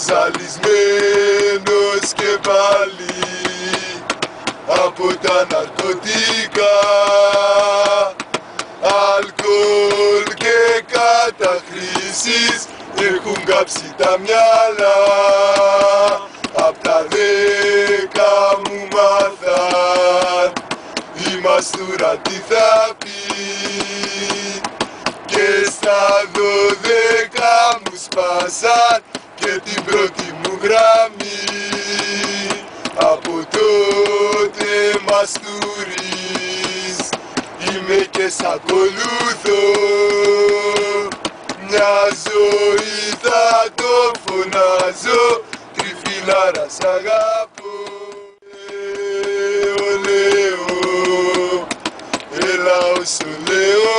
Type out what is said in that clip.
ζαλισμένος και πάλι από τα ναρκωτικά, αλκοόλ και καταχρήσεις έχουν κάψει τα μυαλά. Απ' τα 10 μου μάθαν η μαστούρα τι θα πει και στα 12 μου σπάσαν και την πρώτη μου γραμμή. Από τότε μαστούρης είμαι και σ' ακολουθώ, μια ζωή θα το φωνάζω, τριφυλάρα σ' αγαπώ. Έλα όσο λέω,